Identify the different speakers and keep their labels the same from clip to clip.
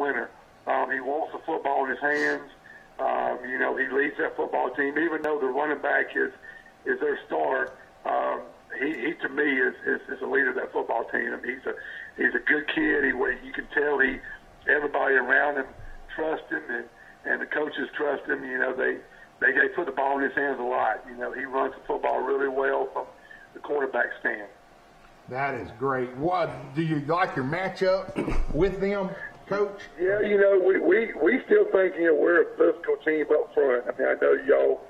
Speaker 1: winner. He wants the football in his hands. You know, he leads that football team, even though the running back is their star. He to me is the leader of that football team. I mean, he's a good kid. You can tell everybody around him trusts him, and the coaches trust him. You know, they put the ball in his hands a lot. You know, he runs the football really well from the quarterback stand.
Speaker 2: That is great. What do you like your matchup with them, Coach?
Speaker 1: Yeah, you know, we still think, you know, we're a physical team up front. I mean, I know y'all.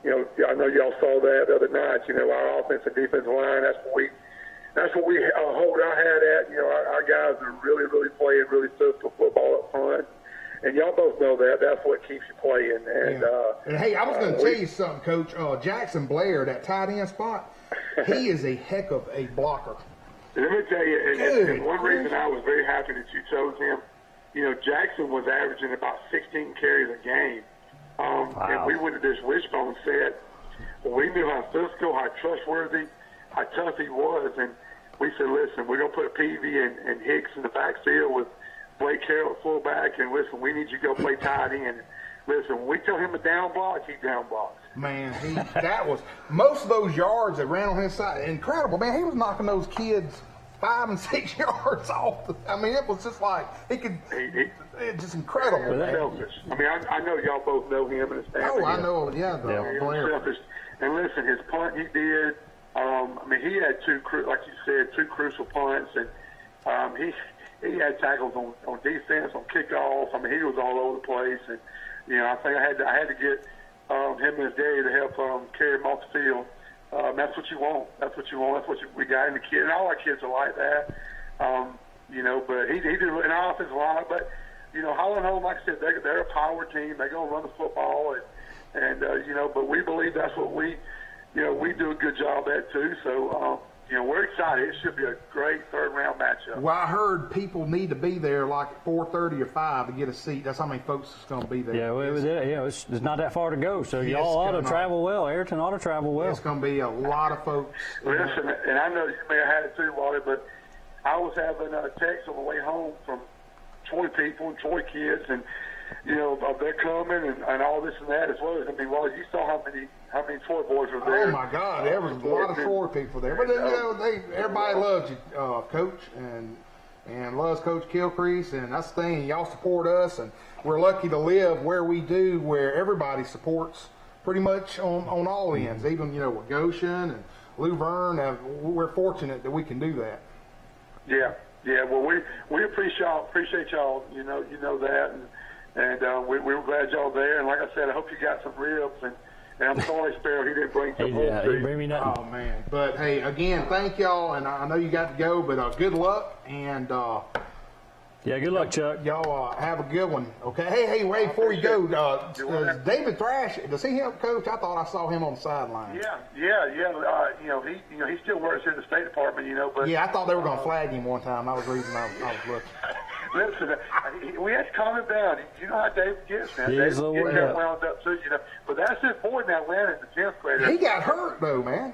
Speaker 1: You know, I know y'all saw that the other night. You know, our offensive defensive line. That's what we hold our hat at. You know, our guys are really playing really physical football up front, and y'all both know that. That's what keeps you playing. And
Speaker 2: and hey, I was going to tell you something, Coach. Jackson Blair, that tight end spot, he is a heck of a blocker.
Speaker 1: Let me tell you, and one reason I was very happy that you chose him. You know, Jackson was averaging about 16 carries a game.
Speaker 3: Wow.
Speaker 1: And we went to this wishbone set. We knew how physical, how trustworthy, how tough he was. And we said, listen, we're going to put Peavy and Hicks in the backfield with Blake Carroll at fullback. And listen, we need you to go play tight end. Listen, when we tell him to down block, he down blocks.
Speaker 2: Man, that was most of those yards that ran on his side. Incredible, man. He was knocking those kids 5 and 6 yards off. I mean, it was just like it's just incredible.
Speaker 1: He's selfish. I mean, I know y'all both know him and his family.
Speaker 2: Oh, I know. Yeah,
Speaker 1: He's selfish. And listen, his punt he did. I mean, he had like you said, two crucial punts, and he had tackles on defense, on kickoff. I mean, he was all over the place, and you know, I think I had to get him and his daddy to help carry him off the field. That's what you want. That's what you want. That's what we got in the kid. And all our kids are like that. You know, but he did an offensive line. But, you know, Holland Home, like I said, they're a power team. They're going to run the football. And you know, but we believe that's what we do a good job at too. So, you know, we're excited. It should be a great third-round matchup.
Speaker 2: Well, I heard people need to be there like 4:30 or 5 to get a seat. That's how many folks is going to be there.
Speaker 3: Yeah, it's not that far to go, so y'all ought to travel well. Ayrton ought to travel well.
Speaker 2: It's going to be a lot of folks.
Speaker 1: Listen, and I know you may have had it too, Wally, but I was having a text on the way home from Troy people and Troy kids, and you know, they're coming and all this and that as well. I mean, well, you saw how many Troy boys were there.
Speaker 2: Oh my God, there was a lot of Troy people there. But you know, everybody loves you, Coach, and loves Coach Kilcrease, and that's the thing. Y'all support us, and we're lucky to live where we do, where everybody supports pretty much on all ends. Even with Goshen and Luverne, we're fortunate that we can do that.
Speaker 1: Yeah. Well, we appreciate y'all. You know that, and we were glad y'all there. And like I said, I hope you got some ribs. And I'm sorry, Sparrow, he didn't bring some home.
Speaker 3: He didn't bring me nothing.
Speaker 2: Oh man! But hey, again, thank y'all, and I know you got to go, but good luck, and
Speaker 3: good luck, Chuck.
Speaker 2: Y'all have a good one. Okay. Hey, wait before you go. David Thrash, does he help coach? I thought I saw him on the sideline.
Speaker 1: Yeah. He still works in the State Department. But
Speaker 2: yeah, I thought they were going to flag him one time. That was the reason I was looking.
Speaker 1: Listen, we had to calm him down. You know how David gets, man. David gets wound up too, But that's his boy in Atlanta, the 10th grader.
Speaker 2: He got hurt though, man.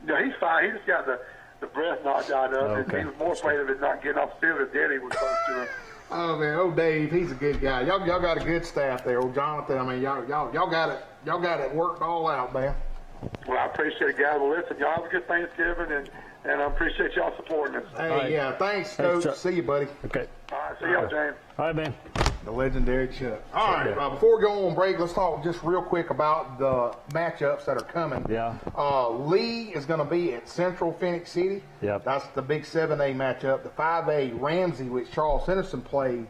Speaker 1: No, he's fine. He just got the breath knocked out of him. And he was more afraid of it not getting off the field as Daddy was close to him.
Speaker 2: Oh man, Dave, he's a good guy. Y'all got a good staff there. Jonathan, I mean, y'all got it worked all out, man.
Speaker 1: Well, I appreciate it, guys. Well, listen, y'all have a good Thanksgiving, and I appreciate y'all supporting us.
Speaker 2: Hey, right. Yeah, thanks, Coach. See you, buddy.
Speaker 3: Okay.
Speaker 1: All right, see y'all, James.
Speaker 3: All right, man.
Speaker 2: The legendary Chuck. All right, before we go on break, let's talk just real quick about the matchups that are coming.
Speaker 3: Yeah.
Speaker 2: Lee is going to be at Central Phoenix City.
Speaker 3: Yep.
Speaker 2: That's the big 7A matchup. The 5A Ramsey, which Charles Henderson played,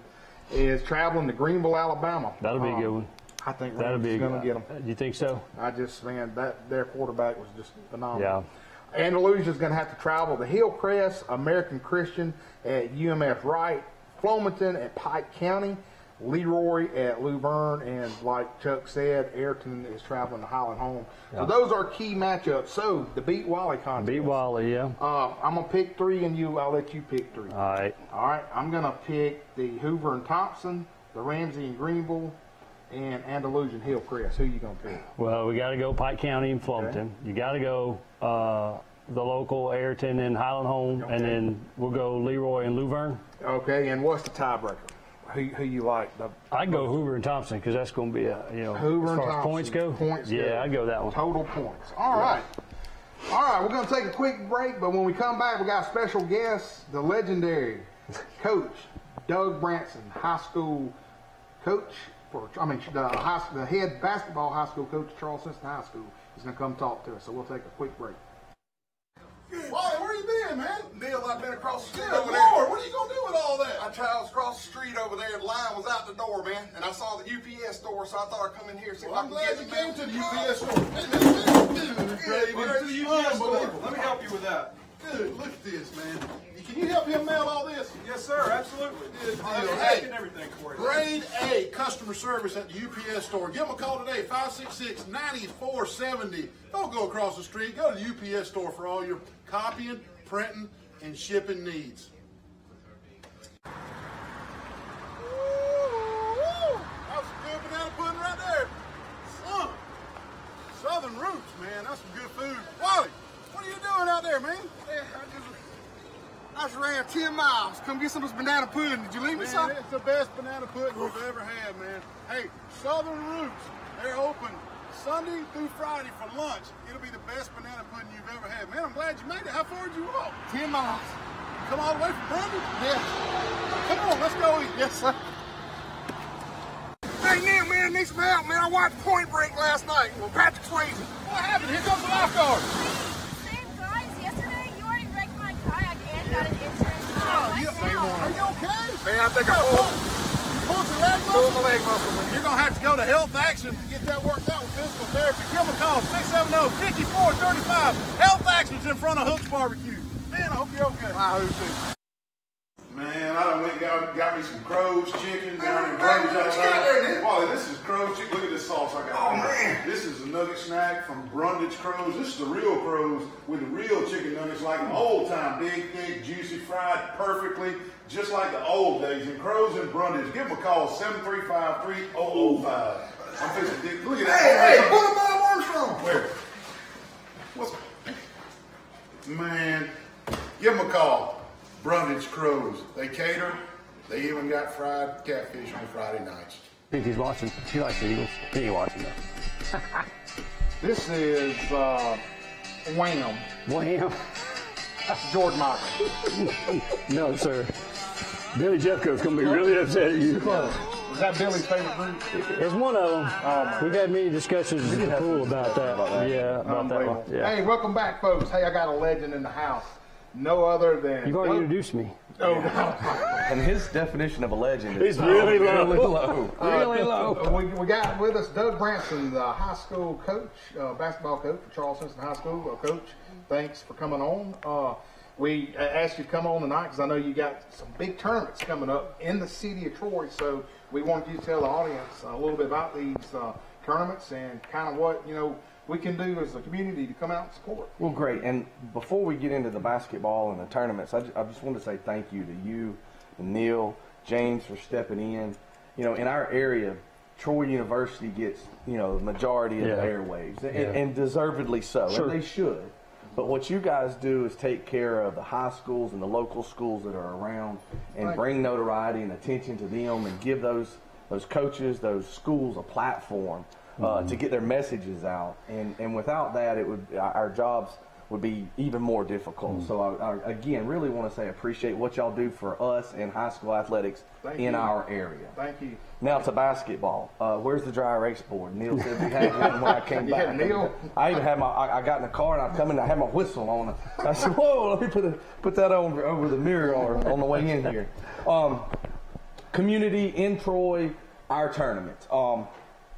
Speaker 2: is traveling to Greenville, Alabama.
Speaker 3: That'll be a good one.
Speaker 2: I think Ramsey's going to get them.
Speaker 3: You think so?
Speaker 2: Their quarterback was just phenomenal.
Speaker 3: Yeah.
Speaker 2: Andalusia's going to have to travel to Hillcrest, American Christian at UMF Wright, Flomaton at Pike County, Leroy at Luverne, and like Chuck said, Ayrton is traveling to Highland Home. So those are key matchups. So the Beat Wally contest.
Speaker 3: Beat Wally, yeah.
Speaker 2: I'm going to pick 3, and I'll let you pick 3.
Speaker 3: All right.
Speaker 2: I'm going to pick the Hoover and Thompson, the Ramsey and Greenville, and Andalusia and Hillcrest. Who you going to pick?
Speaker 3: Well, we got to go Pike County and Flomaton. Okay. You got to go the local Ayrton and Highland Home, and then we'll go Leroy and Luverne.
Speaker 2: Okay, and what's the tiebreaker? who you like?
Speaker 3: I'd go Hoover and Thompson because that's going to be a
Speaker 2: Hoover
Speaker 3: as
Speaker 2: and
Speaker 3: far as
Speaker 2: Thompson.
Speaker 3: points go.
Speaker 2: Yeah,
Speaker 3: I'd go that one.
Speaker 2: Total points. All right. All right, we're going to take a quick break, but when we come back, we got a special guest, the legendary coach, Doug Branson, high school coach the head basketball high school coach at Charles Simpson High School. He's going to come talk to us, so we'll take a quick break.
Speaker 4: Wally, where you been, man?
Speaker 5: Neil, I've been across the street
Speaker 4: Good
Speaker 5: over
Speaker 4: Lord,
Speaker 5: there.
Speaker 4: what are you gonna do with all that?
Speaker 5: I was across the street over there, the line was out the door, man. And I saw the UPS store, so I thought I'd come in here and see
Speaker 4: Well,
Speaker 5: if I
Speaker 4: I'm
Speaker 5: can
Speaker 4: glad
Speaker 5: get
Speaker 4: you
Speaker 5: the
Speaker 4: came to the UPS store.
Speaker 5: Where to the UPS store? Let me help you with that.
Speaker 4: Good, look at this, man. Can you help him mail all this?
Speaker 5: Yes, sir, absolutely.
Speaker 4: Good deal.
Speaker 5: I'm
Speaker 4: Hey,
Speaker 5: taking everything for you.
Speaker 4: Grade A customer service at the UPS store. Give them a call today, 566-9470. Don't go across the street. Go to the UPS store for all your copying, printing, and shipping needs. That's some good banana pudding right there. Son, Southern Roots, man. That's some good food. Wally, what are you doing out there, man?
Speaker 5: I just ran 10 miles. Come get some of this banana pudding. Did you leave me
Speaker 4: Man,
Speaker 5: some?
Speaker 4: it's the best banana pudding we've ever had, man. Hey, Southern Roots, they're open Sunday through Friday for lunch. It'll be the best banana pudding you've ever had. Man, I'm glad you made it. How far did you walk?
Speaker 5: 10 miles.
Speaker 4: Come all the way from Brundage?
Speaker 5: Yes.
Speaker 4: Come on, let's go eat.
Speaker 5: Yes, sir. Hey, Neil, man, I need some help, man. I watched Point Break last night with Patrick Swayze.
Speaker 4: What happened? Here comes the lifeguard.
Speaker 6: Same guys yesterday. You already wrecked my kayak and got an insurance.
Speaker 4: Are you okay?
Speaker 5: Man, I think I pulled
Speaker 4: Pulled
Speaker 5: my leg muscle.
Speaker 4: You're going to have to go to Health Action to get that worked out with physical therapy. Give them a call, 670-5435. Health Action's in front of Hook's Barbecue. Man, I hope you're okay.
Speaker 5: I hope so.
Speaker 4: Man, I done went and got me some Crow's chicken down in
Speaker 5: What
Speaker 4: Brundage
Speaker 5: you got
Speaker 4: outside.
Speaker 5: there, Nick?
Speaker 4: Wally, this is Crow's chicken. Look at this sauce I got.
Speaker 5: Oh, man.
Speaker 4: This is a nugget snack from Brundage Crow's. This is the real Crow's with the real chicken nuggets, like the old time. Big, thick, juicy, fried perfectly, just like the old days. And Crow's in Brundage. Give them a call, 735-3005. I'm fixing to look at that.
Speaker 5: Hey, put him on Armstrong.
Speaker 4: Where? What's... Man, give them a call. Brundage Crow's. They cater. They even got fried catfish on Friday nights.
Speaker 3: I think he's watching. She likes the Eagles. He ain't watching though.
Speaker 2: This is Wham.
Speaker 3: Wham.
Speaker 2: George Michael.
Speaker 3: No, sir. Billy Jeffco's going to be really upset at you.
Speaker 2: Is that Billy's favorite group?
Speaker 3: It's one of them. We've had many discussions at the pool about that. Yeah, about that one. Yeah.
Speaker 2: Hey, welcome back, folks. Hey, I got a legend in the house. No other than...
Speaker 3: You've already introduced me.
Speaker 2: Oh,
Speaker 7: And his definition of a legend is
Speaker 3: It's really low.
Speaker 7: really low.
Speaker 3: Really low.
Speaker 2: We got with us Doug Branson, the high school coach, basketball coach for Charles Simpson High School. Coach, thanks for coming on. We asked you to come on tonight because I know you got some big tournaments coming up in the city of Troy. So we wanted you to tell the audience a little bit about these tournaments and kind of what, we can do as a community to come out and support.
Speaker 7: Well, great. And before we get into the basketball and the tournaments, I just want to say thank you to you, and Neil, James for stepping in. In our area, Troy University gets, the majority of the airwaves, and deservedly so,
Speaker 3: Sure.
Speaker 7: and they should. But what you guys do is take care of the high schools and the local schools that are around and bring notoriety and attention to them and give those coaches, those schools a platform to get their messages out. And without that, our jobs would be even more difficult. So I again, really want to say appreciate what y'all do for us in high school athletics in our area.
Speaker 2: Thank you.
Speaker 7: Now to basketball. Where's the dry erase board? Neil said we had one when I came back.
Speaker 2: Yeah, Neil.
Speaker 7: I even had I got in the car and I come in. I had my whistle on. I said, "Whoa, let me put that over the mirror or on the way in here." Community in Troy, our tournament.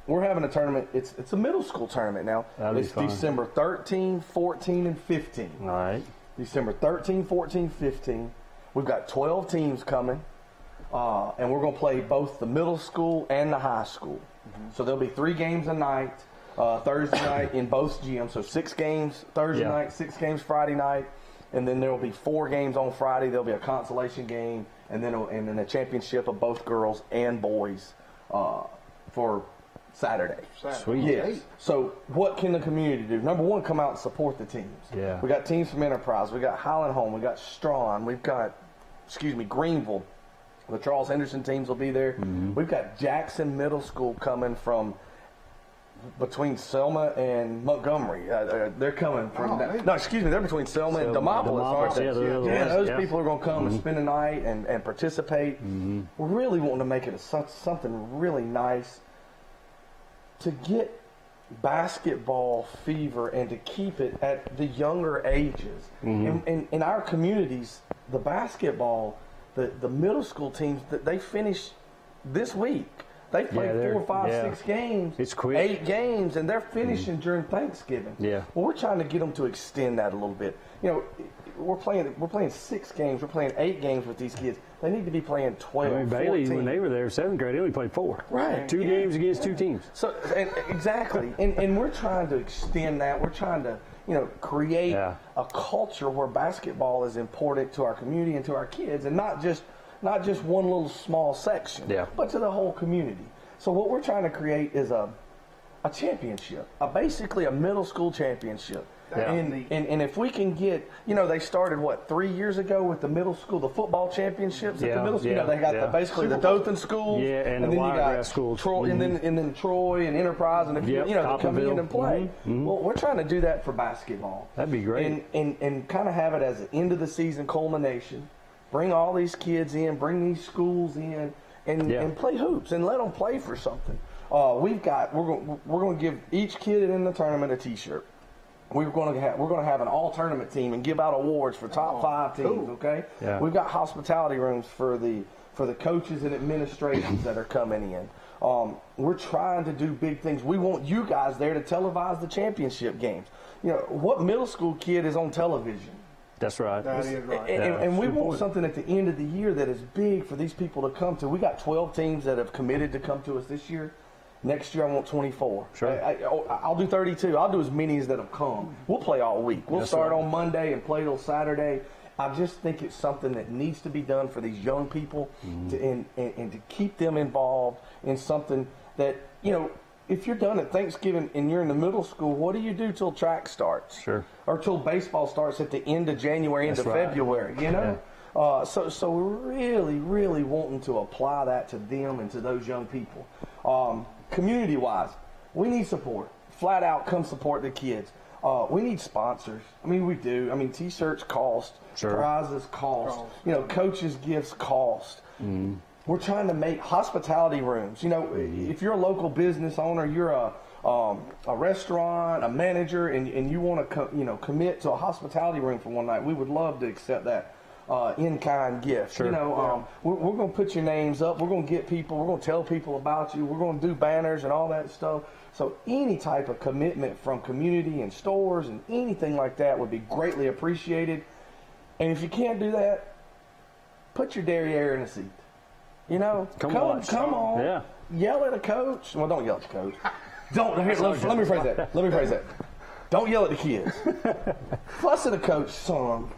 Speaker 7: We're having a tournament. It's a middle school tournament now. It's December 13, 14, and 15.
Speaker 3: All right.
Speaker 7: December 13, 14, 15. We've got 12 teams coming. And we're going to play both the middle school and the high school. So there'll be 3 games a night, Thursday night in both gyms. So 6 games Thursday night, 6 games Friday night, and then there will be 4 games on Friday. There'll be a consolation game, and then a championship of both girls and boys for Saturday.
Speaker 3: Sweet.
Speaker 7: Yes. So what can the community do? Number one, come out and support the teams.
Speaker 3: Yeah.
Speaker 7: We got teams from Enterprise. We got Highland Home. We got Strawn. We've got, Greenville. The Charles Henderson teams will be there. We've got Jackson Middle School coming from between Selma and Montgomery. They're coming from no, excuse me, they're between Selma and Demopolis, aren't they?
Speaker 3: Yeah,
Speaker 7: those people are going to come and spend the night and participate. We're really wanting to make it something really nice to get basketball fever and to keep it at the younger ages. In our communities, the basketball, the middle school teams, they finish this week. They play 4, 5, 6 games.
Speaker 3: It's quick.
Speaker 7: 8 games, and they're finishing during Thanksgiving.
Speaker 3: Yeah.
Speaker 7: Well, we're trying to get them to extend that a little bit. You know, we're playing 6 games. We're playing 8 games with these kids. They need to be playing 12,
Speaker 3: I mean, Bailey,
Speaker 7: 14.
Speaker 3: when they were there, 7th grade, they only played 4.
Speaker 7: Right.
Speaker 3: 2 games against 2 teams.
Speaker 7: So exactly, and we're trying to extend that. We're trying to, you know, create a culture where basketball is important to our community and to our kids, and not just one little small section, but to the whole community. So what we're trying to create is a championship, basically a middle school championship. And if we can get, you know, they started 3 years ago with the middle school, the football championships at the middle school. You know, they got basically the Dothan schools,
Speaker 3: and
Speaker 7: then
Speaker 3: the
Speaker 7: you got
Speaker 3: schools,
Speaker 7: Troy, and then Troy and Enterprise, and you know, they come in and play. Well, we're trying to do that for basketball.
Speaker 3: That'd be great.
Speaker 7: And kind of have it as an end of the season culmination. Bring all these kids in, bring these schools in, and play hoops and let them play for something. We're going to give each kid in the tournament a T-shirt. We're going to have an all tournament team and give out awards for top 5 teams. Okay. Yeah. We've got hospitality rooms for the coaches and administrations that are coming in. We're trying to do big things. We want you guys there to televise the championship games. You know, what middle school kid is on television?
Speaker 3: That's right.
Speaker 5: That is right.
Speaker 7: And we want something at the end of the year that is big for these people to come to. We got 12 teams that have committed to come to us this year. Next year, I want 24.
Speaker 3: Sure.
Speaker 7: I'll do 32. I'll do as many as that have come. We'll play all week. We'll start on Monday and play till Saturday. I just think it's something that needs to be done for these young people and to keep them involved in something that, you know, if you're done at Thanksgiving and you're in the middle school, what do you do till track starts?
Speaker 3: Sure.
Speaker 7: Or till baseball starts at the end of January, end of February, you know? Yeah. So we're really, really wanting to apply that to them and to those young people. Community-wise, we need support. Flat out, come support the kids. We need sponsors. I mean, we do. I mean, T-shirts cost.
Speaker 3: Sure.
Speaker 7: Prizes cost. You know, coaches' gifts cost. We're trying to make hospitality rooms. You know, if you're a local business owner, you're a restaurant, a manager, and you want to commit to a hospitality room for one night, we would love to accept that in-kind gift.
Speaker 3: Sure.
Speaker 7: You know, we're going to put your names up. We're going to get people. We're going to tell people about you. We're going to do banners and all that stuff. So any type of commitment from community and stores and anything like that would be greatly appreciated. And if you can't do that, put your derriere in a seat. You know, come on.
Speaker 3: Yeah.
Speaker 7: Yell at a coach. Well, don't yell at the coach. Let me phrase that. Don't yell at the kids. Fuss at a coach, some.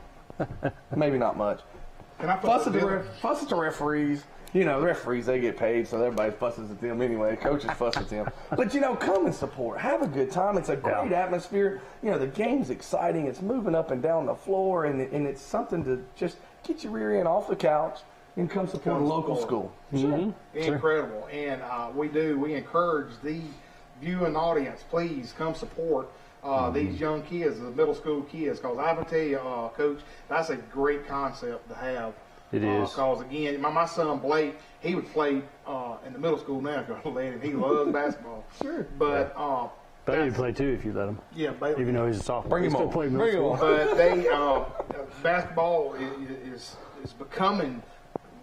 Speaker 7: Maybe not much. Fuss at the referees. You know, the referees, they get paid, so everybody fusses at them anyway. Coaches fuss at them. But, you know, come and support. Have a good time. It's a great atmosphere. You know, the game's exciting. It's moving up and down the floor, and it's something to just get your rear end off the couch and come support a local school.
Speaker 2: Incredible. And we encourage the viewing audience, please come support these young kids, the middle school kids, because I would tell you, Coach, that's a great concept to have.
Speaker 3: It is.
Speaker 2: Because, again, my son Blake, he would play in the middle school now, he loves basketball. Sure. But
Speaker 3: Bailey would play too if you let him.
Speaker 2: Yeah, Bailey.
Speaker 3: Even though he's a sophomore.
Speaker 7: Bring him on.
Speaker 3: Bring him on.
Speaker 2: But basketball is becoming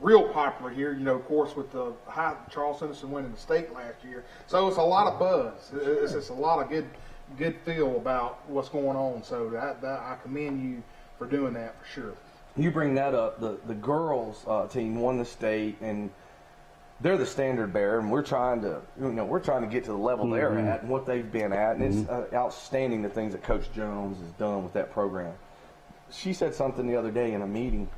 Speaker 2: real popular here, you know, of course, with the Charles Henderson winning the state last year. So it's a lot of buzz. It's a lot of good feel about what's going on. So that I commend you for doing that for sure.
Speaker 7: You bring that up. The girls team won the state, and they're the standard bearer, and we're trying to get to the level they're at and what they've been at, and it's outstanding the things that Coach Jones has done with that program. She said something the other day in a meeting.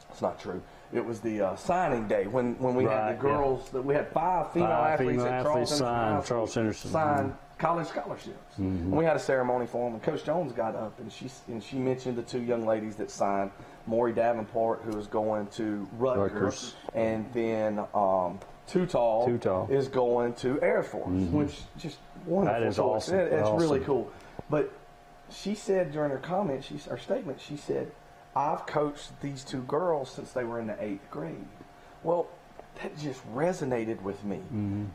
Speaker 7: It's not true. It was the signing day when we had the girls that we had 5 female athletes at Charles Henderson sign college scholarships. And we had a ceremony for them, and Coach Jones got up and she mentioned the 2 young ladies that signed Maury Davenport, who is going to Rutgers. And then Tuttle is going to Air Force, which just wonderful.
Speaker 3: That is awesome.
Speaker 7: It's really cool. But she said during her comment, her statement, she said, I've coached these 2 girls since they were in the 8th grade. Well, that just resonated with me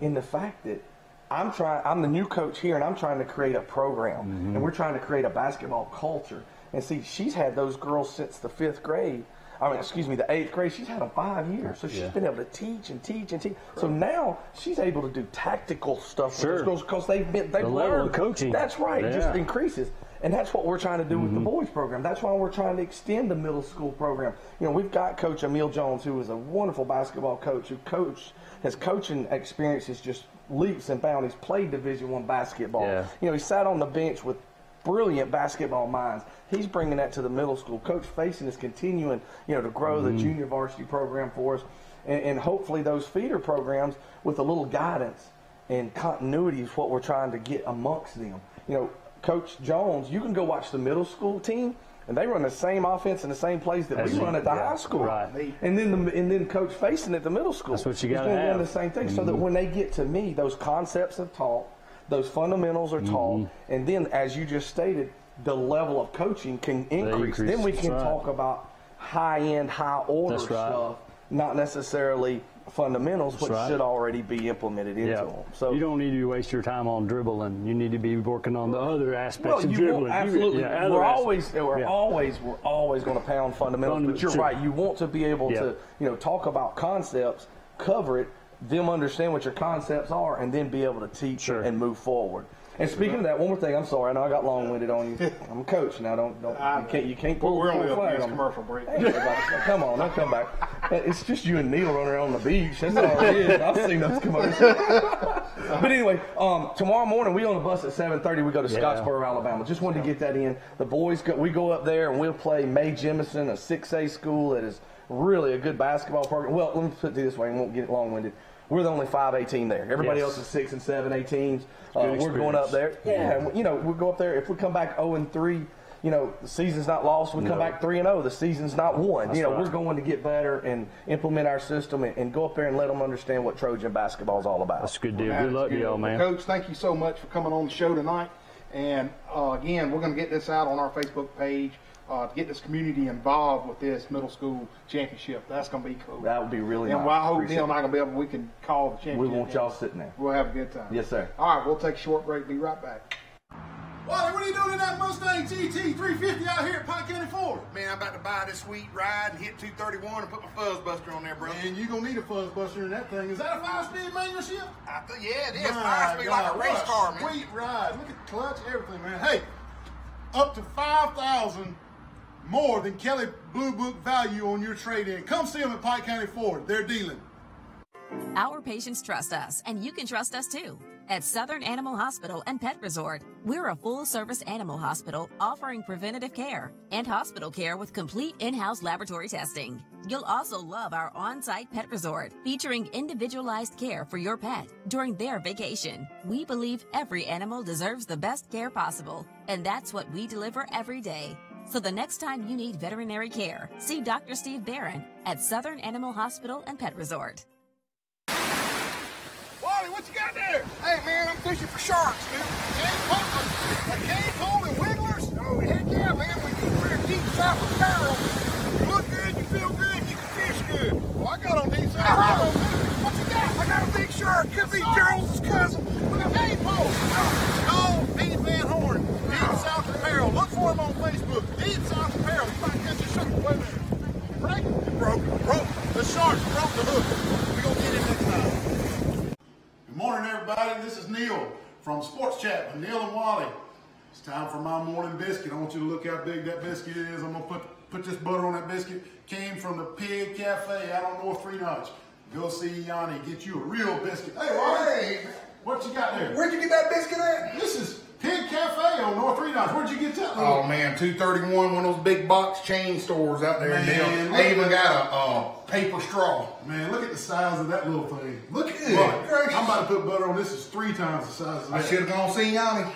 Speaker 7: in the fact that I'm the new coach here, and I'm trying to create a program, and we're trying to create a basketball culture. And see, she's had those girls since the 5th grade. the 8th grade. She's had them 5 years, so she's been able to teach and teach and teach. Right. So now she's able to do tactical stuff with those girls because they've
Speaker 3: the level of coaching.
Speaker 7: That's right, it just increases. And that's what we're trying to do with the boys program. That's why we're trying to extend the middle school program. You know, we've got Coach Emil Jones, who is a wonderful basketball coach, his coaching experience is just leaps and bounds. He's played Division I basketball. Yeah. You know, he sat on the bench with brilliant basketball minds. He's bringing that to the middle school. Coach Faison is continuing, to grow the junior varsity program for us. And hopefully those feeder programs with a little guidance and continuity is what we're trying to get amongst them. You know, Coach Jones, you can go watch the middle school team, and they run the same offense in the same plays that we run at the high school.
Speaker 3: Right.
Speaker 7: And then Coach Faison at the middle school.
Speaker 3: That's what you got to have.
Speaker 7: Run the same thing, so that when they get to me, those concepts are taught, those fundamentals are taught, and then, as you just stated, the level of coaching can increase. Then we can talk about high-end, high-order stuff, not necessarily fundamentals, which should already be implemented into them. So
Speaker 3: you don't need to waste your time on dribbling. You need to be working on the other aspects of dribbling.
Speaker 7: Absolutely. We're always going to pound fundamentals, but you're right. You want to be able to, talk about concepts, cover it, them understand what your concepts are, and then be able to teach and move forward. And speaking of that, one more thing. I'm sorry. I know I got long-winded on you. I'm a coach now. You can't pull.
Speaker 2: We're only up against commercial break.
Speaker 7: Come on, don't come back. It's just you and Neil running around on the beach. That's all it is. I've seen those commercials. But anyway, tomorrow morning we on the bus at 7:30. We go to Scottsboro, Alabama. Just wanted to get that in. The boys we go up there and we'll play Mae Jemison, a 6A school that is really a good basketball program. Well, let me put it this way, and won't get long-winded. We're the only 5A team there. Everybody else is 6 and 7A teams. We're going up there. We'll go up there. If we come back 0-3, the season's not lost. We come back 3-0. The season's not won. We're going to get better and implement our system and go up there and let them understand what Trojan basketball is all about.
Speaker 3: That's a good deal. Good luck to y'all, man.
Speaker 2: Coach, thank you so much for coming on the show tonight. And again, we're going to get this out on our Facebook page. To get this community involved with this middle school championship. That's going to be cool.
Speaker 7: That would be really nice.
Speaker 2: And I hope Neil and I are going to be able, we can call the championship.
Speaker 7: We want y'all sitting there.
Speaker 2: We'll have a good time.
Speaker 7: Yes, sir.
Speaker 2: All right, we'll take a short break. Be right back.
Speaker 4: Wally, what are you doing in that Mustang GT 350 out here at Pike County Ford?
Speaker 5: Man, I'm about to buy this sweet ride and hit 231 and put my fuzz buster on there, bro.
Speaker 4: And you're going to need a fuzz buster in that thing. Is that a 5-speed manual shift?
Speaker 5: Yeah, it is. 5-speed like a race car, man.
Speaker 4: Sweet ride. Look at the clutch, everything, man. Hey, up to $5,000 more than Kelly Blue Book value on your trade-in. Come see them at Pike County Ford. They're dealing.
Speaker 8: Our patients trust us, and you can trust us too. At Southern Animal Hospital and Pet Resort, we're a full-service animal hospital offering preventative care and hospital care with complete in-house laboratory testing. You'll also love our on-site pet resort, featuring individualized care for your pet during their vacation. We believe every animal deserves the best care possible, and that's what we deliver every day. So the next time you need veterinary care, see Dr. Steve Barron at Southern Animal Hospital and Pet Resort.
Speaker 5: Wally, what you got there? Hey, man, I'm fishing for sharks, dude. Cane pole and wigglers? Oh, heck yeah, man. When you're deep south of barrel, you look good, you feel good, you can fish good.
Speaker 4: Well, I got on deep south.
Speaker 5: What you got? I got a big shark. Could be Gerald's cousin with a cane pole.
Speaker 4: No, Pete Van Horn, Deep South Apparel. Look for him on Facebook. Deep South Apparel. You might catch a shark. Wait a minute. Break? Broke. The sharks broke the hook. We're going to get him next time. Good morning, everybody. This is Neil from Sports Chat with Neil and Wally. It's time for my morning biscuit. I want you to look how big that biscuit is. I'm going to put this butter on that biscuit. Came from the Pig Cafe out on North 3 Notch. Go see Yanni. Get you a real biscuit. Hey, Wally.
Speaker 5: Hey.
Speaker 4: What you got there?
Speaker 5: Where'd you get that biscuit at?
Speaker 4: This is Pig Cafe on North 3 Notch. Where'd you get that?
Speaker 2: Oh, man, 231, one of those big box chain stores out there. Man, they even got a paper straw.
Speaker 4: Man, look at the size of that little thing.
Speaker 2: Look at
Speaker 4: it. I'm about to put butter on this. It's 3 times the size of that.
Speaker 2: I should have gone see Yanni.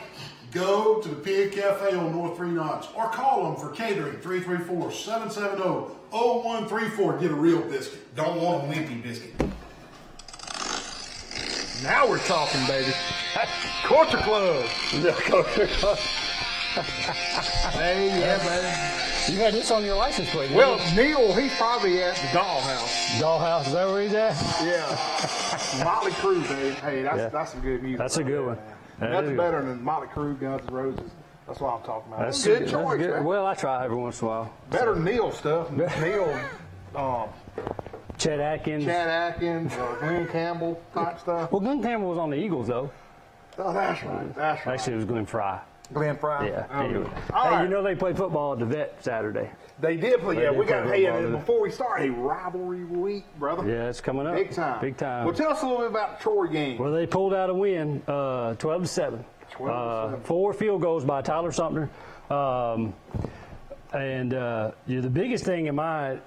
Speaker 4: go to the Pig Cafe on North 3 Notch or call them for catering, 334-770-0134. Get a real biscuit. Don't want a wimpy biscuit.
Speaker 2: Now we're talking, baby. Culture Club. Hey, yeah, baby.
Speaker 3: You got this on your license plate.
Speaker 2: Well, Neil, he's probably at the Dollhouse.
Speaker 3: Dollhouse, is that where he's at?
Speaker 2: Yeah. Motley Crue, baby. Hey, that's some good music.
Speaker 3: That's a good one.
Speaker 2: That's better than Motley Crue, Guns N' Roses. That's what I'm talking about.
Speaker 3: That's
Speaker 2: good choice,
Speaker 3: good.
Speaker 2: man.
Speaker 3: Well, I try every once in a while.
Speaker 2: Better than Neil stuff. Neil,
Speaker 3: Chet Atkins.
Speaker 2: Glenn Campbell type stuff.
Speaker 3: Well, Glenn Campbell was on the Eagles, though.
Speaker 2: Oh, that's right. That's right.
Speaker 3: Actually, it was Glenn Fry.
Speaker 2: Glenn Fry.
Speaker 3: Yeah.
Speaker 2: Okay.
Speaker 3: Hey, you know they play football at the Vet Saturday.
Speaker 2: They did play. Yeah, we got.
Speaker 3: play
Speaker 2: Hey,
Speaker 3: football,
Speaker 2: and before we start, a rivalry week, brother.
Speaker 3: Yeah, it's coming up.
Speaker 2: Big time.
Speaker 3: Big time.
Speaker 2: Well, tell us a little bit about the Troy game.
Speaker 3: Well, they pulled out a win, 12-7. 4 field goals by Tyler Sumter. The biggest thing in my,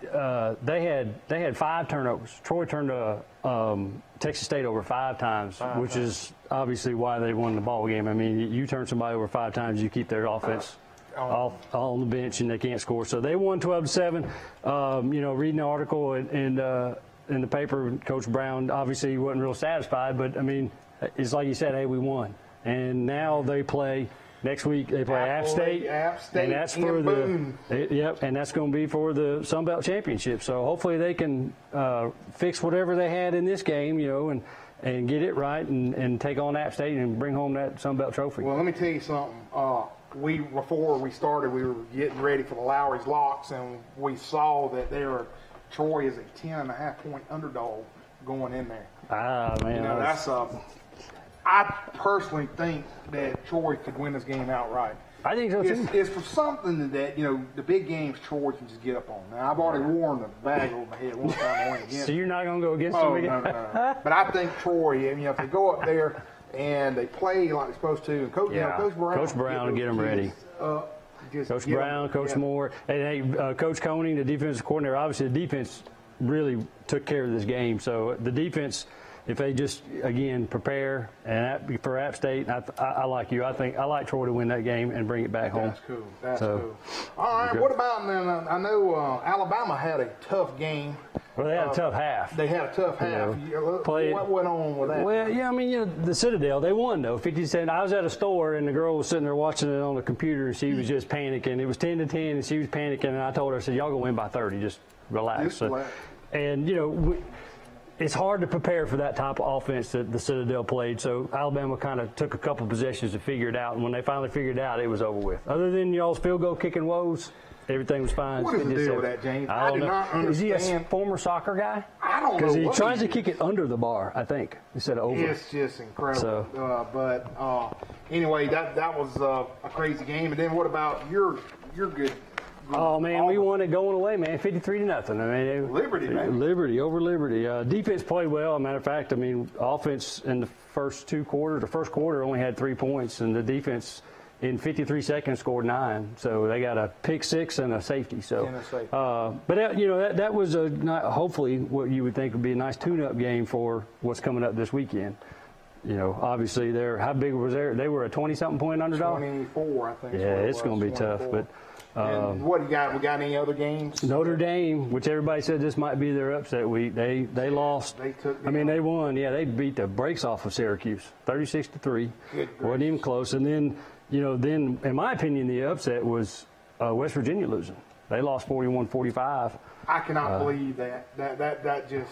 Speaker 3: they had 5 turnovers. Troy turned Texas State over 5 times, which is obviously why they won the ball game. I mean, you turn somebody over 5 times, you keep their offense all on the bench and they can't score. So they won 12-7. Reading the article in the paper, Coach Brown obviously wasn't real satisfied, but I mean, it's like you said, hey, we won. And now they play next week. They play App State, and that's for and that's going to be for the Sun Belt Championship. So hopefully they can fix whatever they had in this game, and get it right and take on App State and bring home that Sun Belt trophy.
Speaker 2: Well, let me tell you something. Before we started, we were getting ready for the Lowry's Locks, and we saw that Troy is a 10.5-point underdog going in there.
Speaker 3: Man,
Speaker 2: I personally think that Troy could win this game outright.
Speaker 3: I think so too.
Speaker 2: It's for something that the big games Troy can just get up on. Now I've already worn the bag over my head one time I went against.
Speaker 3: So you're not going to go against them again?
Speaker 2: No. But I think Troy, if they go up there and they play like they're supposed to, and Coach Brown
Speaker 3: will get them ready. Coach Brown, Coach Moore, and Coach Koenig, the defensive coordinator. Obviously, the defense really took care of this game. So the defense, if they just again prepare and for App State, I like you. I like Troy to win that game and bring it back home.
Speaker 2: That's cool. That's cool. All right. What about then? I know Alabama had a tough game.
Speaker 3: Well, they had a tough half.
Speaker 2: They had a tough half. What went on with that?
Speaker 3: Well, yeah, I mean, the Citadel, they won, though, 50-7. I was at a store, and the girl was sitting there watching it on the computer, and she was just panicking. It was 10-10, and she was panicking, and I told her, I said, y'all going to win by 30. Just relax. And, it's hard to prepare for that type of offense that the Citadel played. So Alabama kind of took a couple possessions to figure it out, and when they finally figured it out, it was over with. Other than y'all's field goal kicking woes, everything was fine.
Speaker 2: What is the deal with that, James? I do not understand.
Speaker 3: Is he a former soccer guy?
Speaker 2: I don't know.
Speaker 3: Because he tries to kick it under the bar, I think, instead of over.
Speaker 2: It's just incredible. So. Anyway, that was a crazy game. And then what about your good?
Speaker 3: Oh, man, we won it going away, man, 53-0. I mean,
Speaker 2: Liberty, man.
Speaker 3: Liberty, over Liberty. Defense played well. As a matter of fact, I mean, offense in the first 2 quarters, the first quarter only had 3 points, and the defense in 53 seconds scored 9. So they got a pick 6 and a safety. So, that was hopefully what you would think would be a nice tune-up game for what's coming up this weekend. Obviously, how big was there? They were a 20-something point underdog.
Speaker 2: 24, I think.
Speaker 3: Yeah, it's going to be 24. Tough, but.
Speaker 2: And what do you got? We got any other games?
Speaker 3: Notre Dame, which everybody said this might be their upset week. They lost. They won. Yeah, they beat the brakes off of Syracuse, 36-3. Wasn't even close. And then, in my opinion, the upset was West Virginia losing. They lost 41-45.
Speaker 2: I cannot believe that. That just.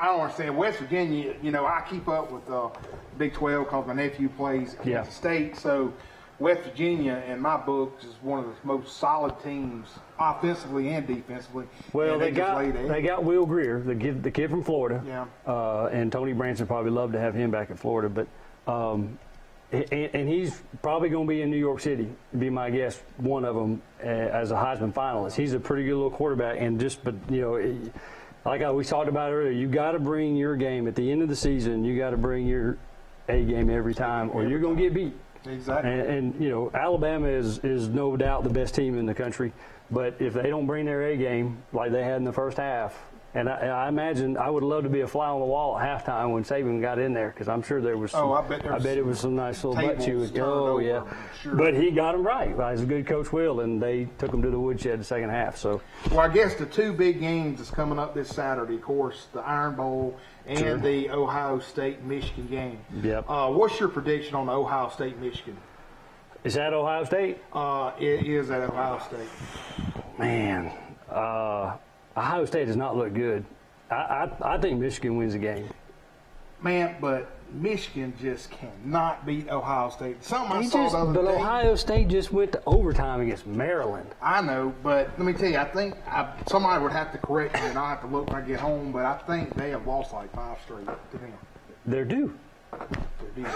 Speaker 2: I don't understand. West Virginia, I keep up with Big 12 because my nephew plays at Kansas State, so. West Virginia, in my books, is one of the most solid teams offensively and defensively.
Speaker 3: Well, they got Will Greer, the kid from Florida.
Speaker 2: Yeah.
Speaker 3: And Tony Branson probably love to have him back in Florida, but and he's probably going to be in New York City. Be my guess, one of them as a Heisman finalist. He's a pretty good little quarterback, like we talked about earlier, you got to bring your game at the end of the season. You got to bring your A game every time, or you're going to get beat.
Speaker 2: Exactly.
Speaker 3: And Alabama is no doubt the best team in the country, but if they don't bring their A game like they had in the first half, And I imagine I would love to be a fly on the wall at halftime when Saban got in there, because I'm sure there was some,
Speaker 2: I bet
Speaker 3: it was some nice little butt chewing.
Speaker 2: turned
Speaker 3: Oh,
Speaker 2: over,
Speaker 3: yeah.
Speaker 2: I'm sure.
Speaker 3: But he got him right. As a good coach will, and they took him to the woodshed the second half. So,
Speaker 2: Well, I guess the two big games that's coming up this Saturday, of course, the Iron Bowl and
Speaker 3: Sure.
Speaker 2: the Ohio State-Michigan game.
Speaker 3: Yep.
Speaker 2: What's your prediction on the Ohio State-Michigan?
Speaker 3: is that Ohio State?
Speaker 2: It is at Ohio State.
Speaker 3: Man, Ohio State does not look good. I think Michigan wins the game.
Speaker 2: Man, but Michigan just cannot beat Ohio State. Something I saw the other
Speaker 3: But
Speaker 2: day.
Speaker 3: Ohio State just went to overtime against Maryland.
Speaker 2: I know, but let me tell you, I think somebody would have to correct me, and I'll have to look when I get home, but I think they have lost like 5 straight to them.
Speaker 3: They're due.
Speaker 2: They're due.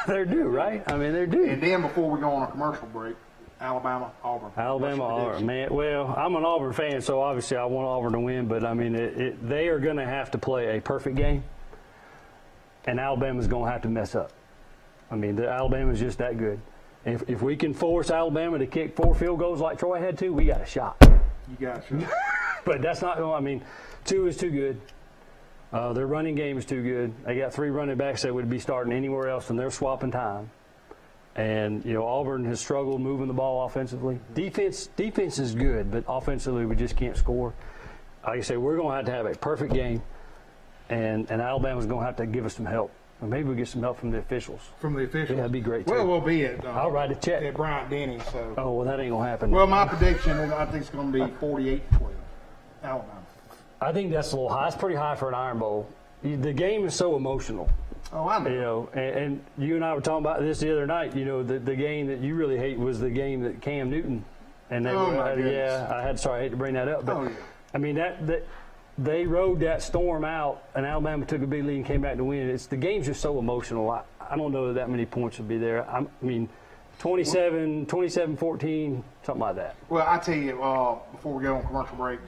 Speaker 3: They're due, right? I mean, they're due.
Speaker 2: And then before we go on a commercial break, Alabama, Auburn.
Speaker 3: Alabama,
Speaker 2: What's your
Speaker 3: Auburn,
Speaker 2: prediction?
Speaker 3: man. Well, I'm an Auburn fan, so obviously I want Auburn to win. But I mean, they are going to have to play a perfect game, and Alabama's going to have to mess up. I mean, Alabama's just that good. If we can force Alabama to kick 4 field goals like Troy had to, we got a shot.
Speaker 2: You got you.
Speaker 3: But that's not. I mean, 2 is too good. Their running game is too good. They got 3 running backs that would be starting anywhere else, and they're swapping time. And, Auburn has struggled moving the ball offensively. Defense is good, but offensively we just can't score. Like I say, we're going to have a perfect game, and Alabama's going to have to give us some help. Or maybe we'll get some help from the officials.
Speaker 2: From the officials?
Speaker 3: Yeah, that'd be great, too.
Speaker 2: Well, we'll be at
Speaker 3: I'll write a check.
Speaker 2: at Bryant Denny. So.
Speaker 3: Oh, well, that ain't going to happen.
Speaker 2: Well, my prediction is I think it's going to be 48-12, Alabama.
Speaker 3: I think that's a little high. It's pretty high for an Iron Bowl. The game is so emotional.
Speaker 2: Oh, I know.
Speaker 3: And you and I were talking about this the other night. The game that you really hate was the game that Cam Newton and they
Speaker 2: my goodness.
Speaker 3: I hate to bring that up, but
Speaker 2: Oh, yeah.
Speaker 3: I mean that they rode that storm out, and Alabama took a big lead and came back to win. The game's just so emotional. I don't know that many points would be there. I mean, 27-14, something like that.
Speaker 2: Well, I tell you, before we go on commercial break,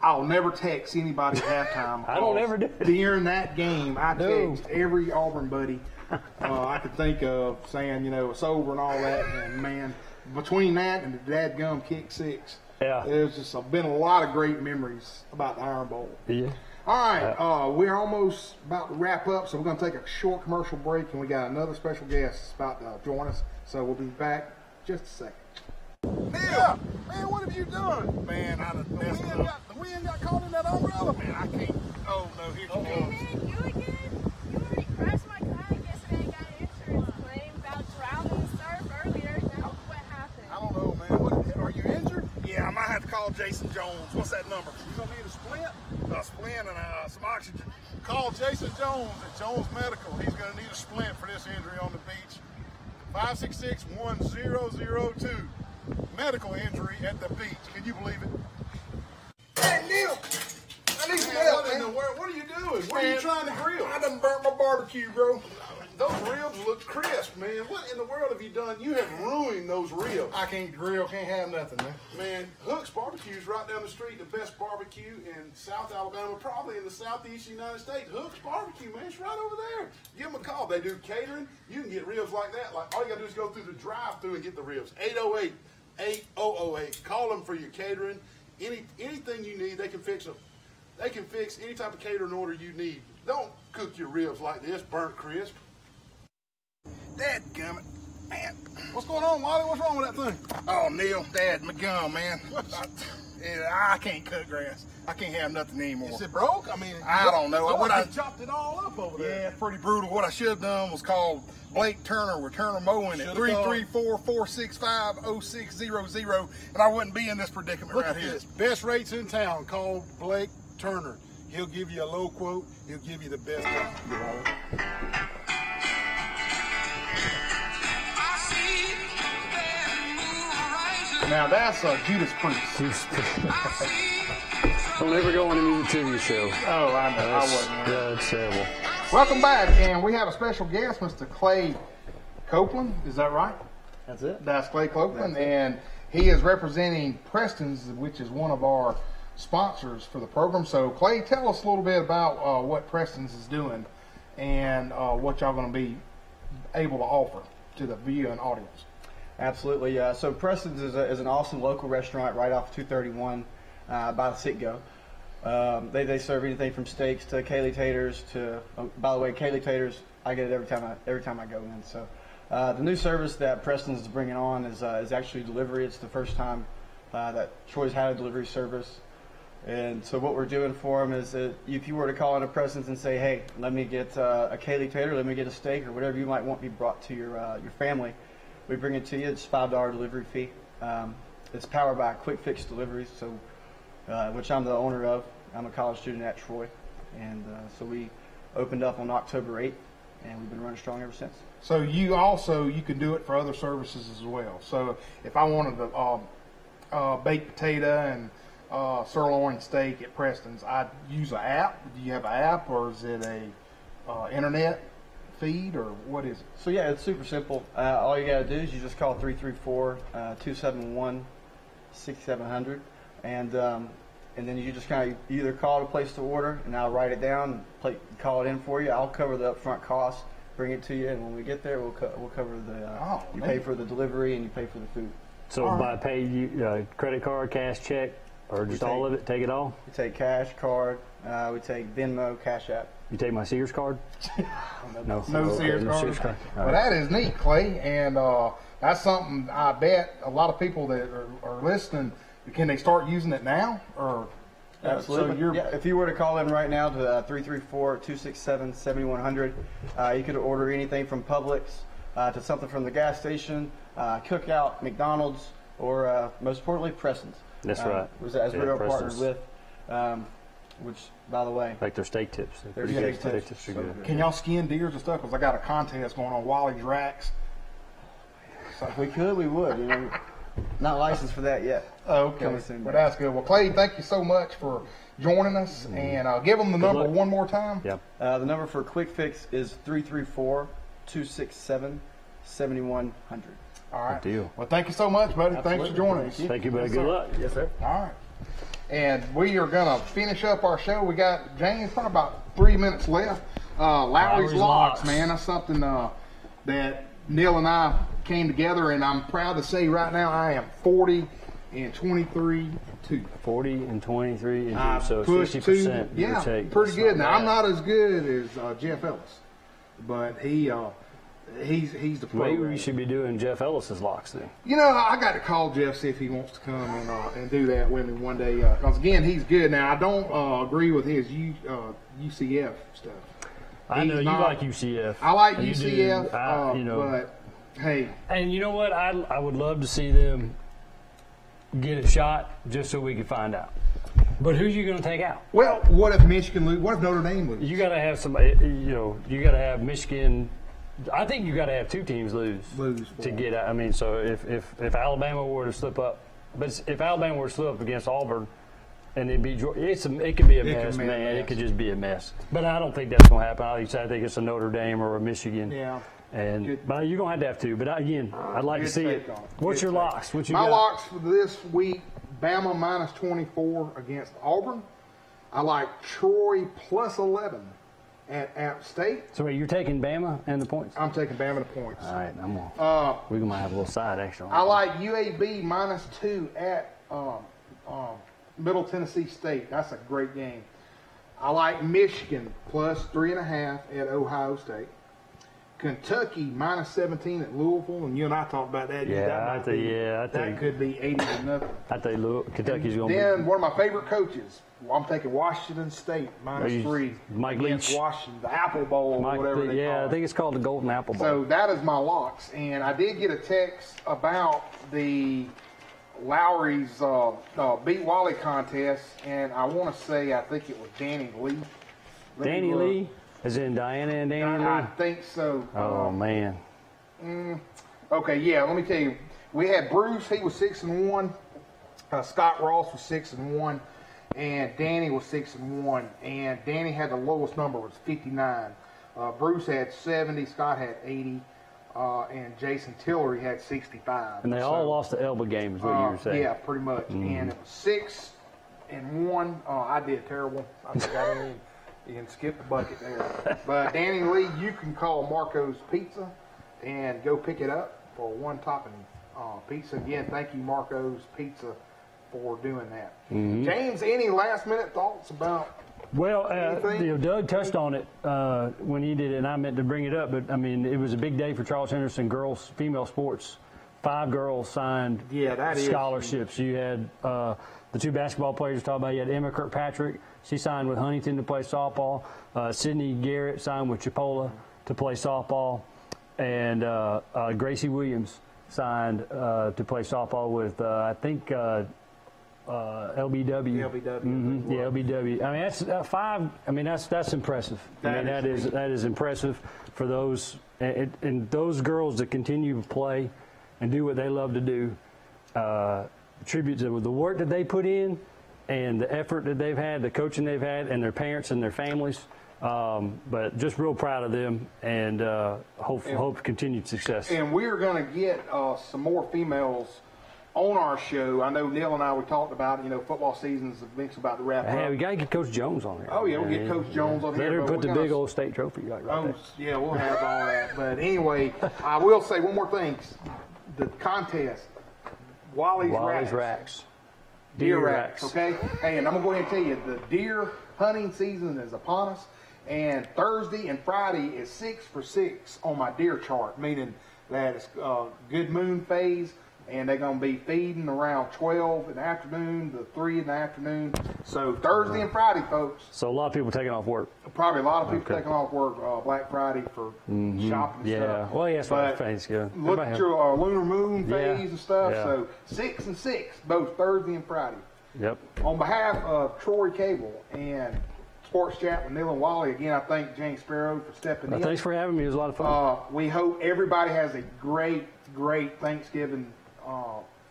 Speaker 2: I'll never text anybody at halftime.
Speaker 3: I don't ever do it.
Speaker 2: During that game, I
Speaker 3: No.
Speaker 2: text every Auburn buddy I could think of saying, it's over and all that. And, man, between that and the dadgum kick 6,
Speaker 3: Yeah.
Speaker 2: there's just been a lot of great memories about the Iron Bowl.
Speaker 3: Yeah.
Speaker 2: All right, we're almost about to wrap up, so we're going to take a short commercial break, and we got another special guest about to join us. So we'll be back just a second.
Speaker 5: Neil, man, what have you done? Man, I done messed up. The wind got caught in that umbrella. Man, I can't. Oh, no, here she
Speaker 6: Hey
Speaker 5: goes.
Speaker 6: man, you again? You already crashed my kayak yesterday and got an insurance claim about drowning the surf earlier. Now what happened?
Speaker 5: I don't know, man. Are you injured? Yeah, I might have to call Jason Jones. What's that number? You gonna need a splint? A splint and some oxygen. Call Jason Jones at Jones Medical. He's gonna need a splint for this injury on the beach. 566-1002. Medical injury at the beach. Can you believe it? Hey, Neil. I need some help, man. What are you doing? What are you trying to grill? I done burnt my barbecue, bro. Those ribs look crisp, man. What in the world have you done? You have ruined those ribs. I can't grill, can't have nothing, man. Man, Hook's Barbecue's right down the street, the best barbecue in South Alabama, probably in the southeast United States. Hook's Barbecue, man, it's right over there. Give them a call. They do catering. You can get ribs like that. Like all you gotta do is go through the drive-through and get the ribs. 808-8008. Call them for your catering. Anything you need, they can fix them. They can fix any type of catering order you need. Don't cook your ribs like this, burnt crisp. Dadgummit. Man, what's going on, Wally? What's wrong with that thing? Oh, Neil, Dad, my gum, man. I can't cut grass. I can't have nothing anymore. Is it broke? I mean, I don't know. I chopped it all up over there. Yeah, it's pretty brutal. What I should have done was called Blake Turner with Turner Mowing at 334-465-0600, and I wouldn't be in this predicament right here. Best rates in town. Call Blake Turner. He'll give you a low quote. He'll give you the best job.
Speaker 2: Now, that's Judas Priest.
Speaker 3: Don't ever go on a music TV show.
Speaker 2: Oh, I know. I wasn't.
Speaker 3: Yeah, it's terrible.
Speaker 2: Welcome back, and we have a special guest, Mr. Clay Copeland. Is that right?
Speaker 7: That's it.
Speaker 2: That's Clay Copeland, and he is representing Preston's, which is one of our sponsors for the program. So, Clay, tell us a little bit about what Preston's is doing and what y'all going to be able to offer to the viewing audience.
Speaker 9: Absolutely. So Preston's is an awesome local restaurant right off 231 by the Citgo. They serve anything from steaks to Kaylee taters to. By the way, Kaylee taters, I get it every time I go in. So the new service that Preston's is bringing on is actually delivery. It's the first time that Troy's had a delivery service. And so what we're doing for them is that if you were to call in a Preston's and say, hey, let me get a Kaylee tater, let me get a steak, or whatever you might want be brought to your family, we bring it to you. It's $5 delivery fee. It's powered by Quick Fix Deliveries, so which I'm the owner of. I'm a college student at Troy. And so we opened up on October 8th, and we've been running strong ever since.
Speaker 2: So you can do it for other services as well. So if I wanted to baked potato and sirloin steak at Preston's, I'd use an app. Do you have an app, or is it a internet feed, or what is it?
Speaker 9: So yeah, it's super simple. All you got to do is you just call 334-271-6700, and then you just kind of either call to place the order, and I'll write it down, call it in for you. I'll cover the upfront cost, bring it to you, and when we get there, we'll cover the. You pay for the delivery and you pay for the food.
Speaker 3: So by pay, credit card, cash, check, or just all of it? Take it all?
Speaker 9: We take cash, card. We take Venmo, Cash App.
Speaker 3: You take my Sears card? No
Speaker 2: Sears card. Well,
Speaker 3: right.
Speaker 2: that is neat, Clay, and that's something I bet a lot of people that are listening. Can they start using it now, or?
Speaker 9: Absolutely. So if you were to call in right now to 334-267-7100, you could order anything from Publix to something from the gas station, Cookout, McDonald's, or most importantly, Preston's.
Speaker 3: That's right.
Speaker 9: As we are partnered with, which, by the way,
Speaker 3: like their steak tips.
Speaker 9: Their steak tips
Speaker 3: are good.
Speaker 2: Can y'all skin deers and stuff? Because I got a contest going on Wally's Racks.
Speaker 9: So if we could, we would. Not licensed for that yet.
Speaker 2: Okay.
Speaker 9: Coming soon.
Speaker 2: Well, that's good. Well, Clay, thank you so much for joining us. And give them the number one more time.
Speaker 3: Yep.
Speaker 9: The number for Quick Fix is 334-267-7100.
Speaker 2: All right.
Speaker 3: Good deal.
Speaker 2: Well, thank you so much, buddy.
Speaker 9: Absolutely.
Speaker 2: Thanks for joining us.
Speaker 3: Thank you, buddy. Good luck.
Speaker 9: Yes, sir.
Speaker 2: All right. And we are going to finish up our show. We got, James, probably about 3 minutes left. Lowry's Locks, man. That's something that Neil and I came together, and I'm proud to say right now I am 40-23-2.
Speaker 3: 40-23, so it's 50%.
Speaker 2: Yeah,
Speaker 3: take.
Speaker 2: pretty
Speaker 3: That's
Speaker 2: good.
Speaker 3: not
Speaker 2: Now,
Speaker 3: bad.
Speaker 2: I'm not as good as Jeff Ellis, but he's the pro.
Speaker 3: Maybe we should be doing Jeff Ellis's locks then.
Speaker 2: I got to call Jeff, see if he wants to come and do that with me one day. Because, again, he's good. Now, I don't agree with his UCF stuff.
Speaker 3: I know you like UCF.
Speaker 2: I like
Speaker 3: You
Speaker 2: UCF,
Speaker 3: do.
Speaker 2: but, hey.
Speaker 3: And you know what? I would love to see them get a shot just so we can find out. But who's you going to take out?
Speaker 2: Well, what if Michigan lose? What if Notre Dame loses?
Speaker 3: You got to have somebody, you got to have Michigan. I think you got to have two teams lose to get out. I mean, so if Alabama were to slip up, but if Alabama were to slip up against Auburn, and it could be a mess, man. It could just be a mess. But I don't think that's going to happen. I think it's a Notre Dame or a Michigan.
Speaker 2: Yeah.
Speaker 3: But you're going to have to. But again, I'd like to see it. What's your locks? What you
Speaker 2: My
Speaker 3: got?
Speaker 2: locks for this week: Bama -24 against Auburn. I like Troy +11 at App State.
Speaker 3: So wait, you're taking Bama and the points?
Speaker 2: I'm taking Bama the points.
Speaker 3: All right, we're going to have a little side action.
Speaker 2: I like UAB -2 at Middle Tennessee State. That's a great game. I like Michigan +3.5 at Ohio State. Kentucky -17 at Louisville, and you and I talked about that.
Speaker 3: Yeah,
Speaker 2: that could be 80-0.
Speaker 3: I think Kentucky's going to be.
Speaker 2: Then one of my favorite coaches. Well, I'm taking Washington State -3
Speaker 3: Mike
Speaker 2: against
Speaker 3: Leach.
Speaker 2: Washington, the Apple Bowl, whatever they call it.
Speaker 3: I think it's called the Golden Apple Bowl.
Speaker 2: So that is my locks, and I did get a text about the Lowry's Beat Wally contest, and I want to say I think it was Danny Lee.
Speaker 3: Danny Lee? As in Diana and Danny Lee?
Speaker 2: I think so.
Speaker 3: Oh, man.
Speaker 2: Okay, yeah, let me tell you. We had Bruce, he was 6-1. Scott Ross was 6-1. And Danny was 6-1. And Danny had the lowest number, was 59. Bruce had 70. Scott had 80. And Jason Tillery had 65.
Speaker 3: And they all lost the elbow game, is what you were saying.
Speaker 2: Yeah, pretty much. And it was 6-1. I did terrible. I think I didn't even skip the bucket there. But Danny Lee, you can call Marco's Pizza and go pick it up for one topping pizza. Again, thank you, Marco's Pizza, for doing that. James, any last-minute thoughts about
Speaker 3: Well,
Speaker 2: anything?
Speaker 3: Doug touched on it when he did it, and I meant to bring it up, but, I mean, it was a big day for Charles Henderson girls, female sports. 5 girls signed scholarships. You had the 2 basketball players talked about. You had Emma Kirkpatrick. She signed with Huntington to play softball. Sydney Garrett signed with Chipola to play softball. And Gracie Williams signed to play softball with, I think, LBW. Yeah, LBW. I mean, that's 5. I mean, that's impressive. That is impressive for those and those girls that continue to play and do what they love to do. Tribute to the work that they put in and the effort that they've had, the coaching they've had, and their parents and their families. But just real proud of them, and hope continued success.
Speaker 2: And we're going to get some more females on our show. I know Neil and I, we talked about, football season's about to wrap up.
Speaker 3: Hey, we got to get Coach Jones on here.
Speaker 2: Oh, yeah, we'll get Coach Jones on here.
Speaker 3: Let her put the big old state trophy right there.
Speaker 2: Yeah, we'll have all that. But anyway, I will say one more thing. The contest, Wally's Racks. Deer racks, okay? Hey, and I'm going to go ahead and tell you, the deer hunting season is upon us. And Thursday and Friday is 6 for 6 on my deer chart, meaning that it's good moon phase, and they're going to be feeding around 12 in the afternoon to 3 in the afternoon. So Thursday and Friday, folks.
Speaker 3: So a lot of people taking off work.
Speaker 2: Probably a lot of people taking off work Black Friday for shopping and stuff.
Speaker 3: Well, yes, Thanksgiving.
Speaker 2: Look at your lunar moon phase and stuff.
Speaker 3: Yeah.
Speaker 2: So 6 and 6, both Thursday and Friday.
Speaker 3: Yep.
Speaker 2: On behalf of Troy Cable and Sports Chat with Neil and Wally, again, I thank James Sparrow for stepping in.
Speaker 3: Thanks for having me. It was a lot of fun.
Speaker 2: We hope everybody has a great Thanksgiving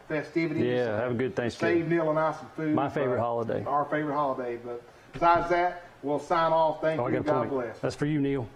Speaker 2: festivities.
Speaker 3: Yeah, have a good Thanksgiving.
Speaker 2: Save Neil and I some food.
Speaker 3: My favorite holiday.
Speaker 2: Our favorite holiday. But besides that, we'll sign off. Thank you. God bless.
Speaker 3: That's for you, Neil.